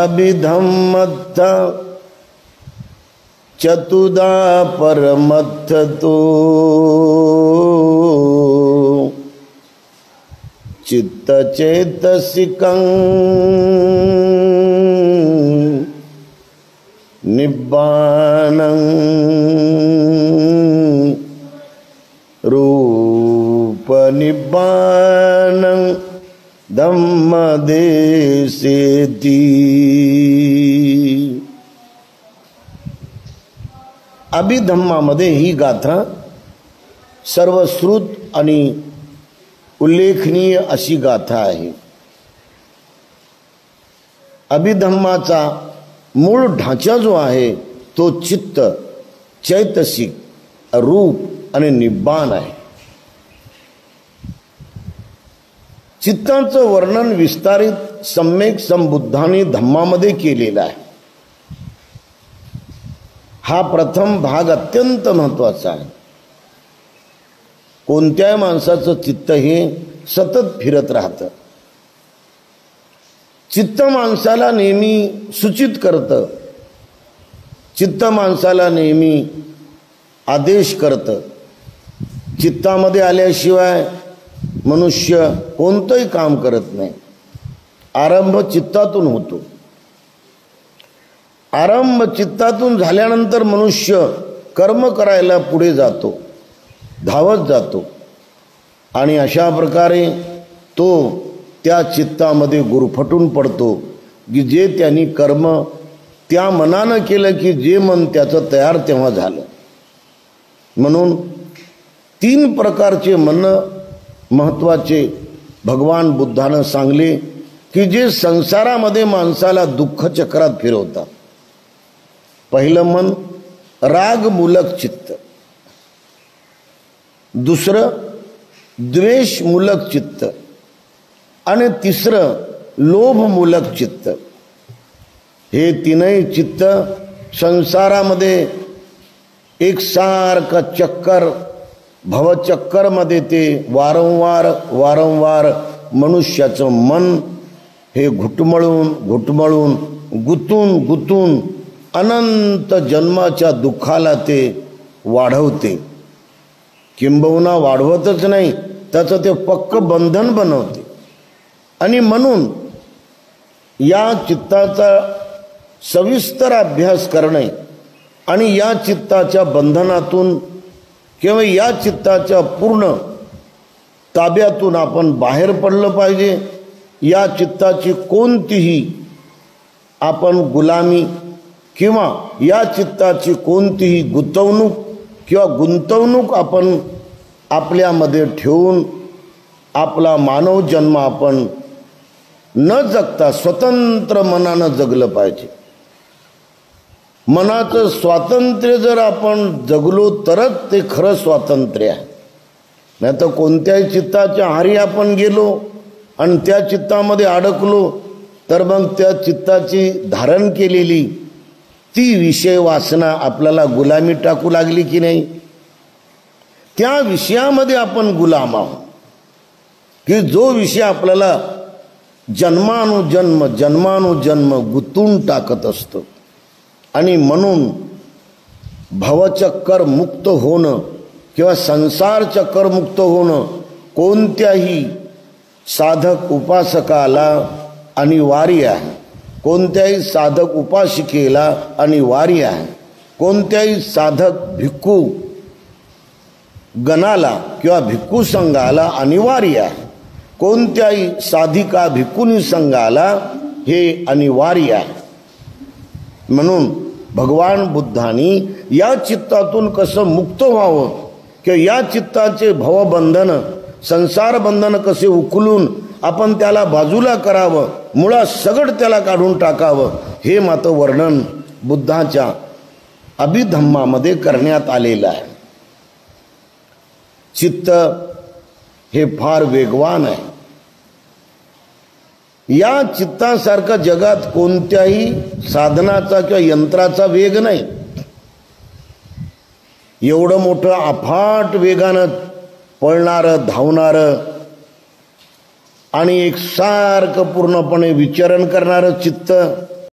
चित्ताभिधम्मत्थ चतुदा परमत्थ तो चित्तचेतसिकं निब्बानं रूप निब्बानं धम्मदेसेति। अभिधम्मामध्ये ही गाथा सर्वश्रुत आणि उल्लेखनीय अशी गाथा आहे। अभिधम्माचा मूळ ढांचा जो आहे तो चित्त, चैतसिक, रूप आणि निब्बाण आहे। चित्तांचं वर्णन विस्तारित सम्यक संबुद्धाने धम्मामध्ये केलेलं आहे। हा प्रथम भाग अत्यंत महत्त्वाचा आहे। कोणत्याही माणसाचं चित्त हे सतत फिरत राहतं। चित्त माणसाला नेहमी सूचित करतं, चित्त माणसाला नेहमी आदेश करतं। चित्तामध्ये आल्याशिवाय मनुष्य कोणतंही काम करत नाही। आरंभ चित्तातून होतो। आरंभ चित्तातून झाल्यानंतर मनुष्य कर्म करायला पुढे जातो, धावत जातो आणि अशा प्रकारे तो त्या चित्तामध्ये गुरफटून पडतो की जे त्यांनी कर्म त्या मनानं केलं की जे मन त्याचं तयार तेव्हा झालं। म्हणून 3 प्रकारचे मन महत्त्वाचे भगवान बुद्धानं सांगले की जे संसारामध्ये माणसाला दुःख चक्रात फिरवतात। पहिलं मन रागमूलक चित्त, दुसरं द्वेषमूलक चित्त आणि तिसरं लोभमूलक चित्त। हे तीनही चित्त संसारामध्ये एकसारखं चक्कर भवचक्करमध्ये ते वारंवार मनुष्याचं मन हे घुटमळून गुतून अनंत जन्माच्या दुःखाला ते वाढवते। किंबहुना वाढवतच नाही, त्याचं ते पक्क बंधन बनवते। आणि म्हणून या चित्ताचा सविस्तर अभ्यास करणे आणि या चित्ताच्या बंधनातून किंवा या चित्ताच्या पूर्ण ताब्यातून आपण बाहेर पडलं पाहिजे। या चित्ताची कोणतीही आपण गुलामी किंवा या चित्ताची कोणतीही गुंतवणूक आपण आपल्यामध्ये ठेवून आपला मानव जन्म आपण न जगता स्वतंत्र मनानं जगलं पाहिजे। मनाचं स्वातंत्र्य जर आपण जगलो तरच ते खरं स्वातंत्र्य आहे। नाही तर कोणत्याही चित्ताच्या आहारी आपण गेलो आणि त्या चित्तामध्ये अडकलो तर मग त्या चित्ताची धारण केलेली ती विषय वासना आपल्याला गुलामी टाकू लागली की नाही, त्या विषयामध्ये आपण गुलाम आहोत की जो विषय आपल्याला जन्मानुजन्म गुंतून टाकत असतो। आणि म्हणून भवचक्कर मुक्त होणं किंवा संसार चक्कर मुक्त होणं कोणत्याही साधक उपासकाला अनिवार्य आहे, कोणत्याही साधक उपासिकेला अनिवार्य आहे, कोणत्याही साधक भिक्खू गणाला किंवा भिक्खू संघाला अनिवार्य आहे, कोणत्याही साधिका भिक्खुनी संघाला हे अनिवार्य आहे। म्हणून भगवान बुद्धांनी या चित्तातून कसं मुक्त व्हावं किंवा या चित्ताचे भवबंधन संसार बंधन कसे उकलून आपण त्याला बाजूला करावं, मुळात सगळं त्याला काढून टाकावं, हे मात्र वर्णन बुद्धाच्या अभिधम्मामध्ये करण्यात आलेलं आहे। चित्त हे फार वेगवान आहे। या चित्तासारखा जगात कोणत्याही साधनाचा किंवा यंत्राचा वेग नाही। एवढं मोठं अफाट वेगानं पळणारं धावणारं आणि एक सारखं पूर्णपणे विचरण करणारं चित्त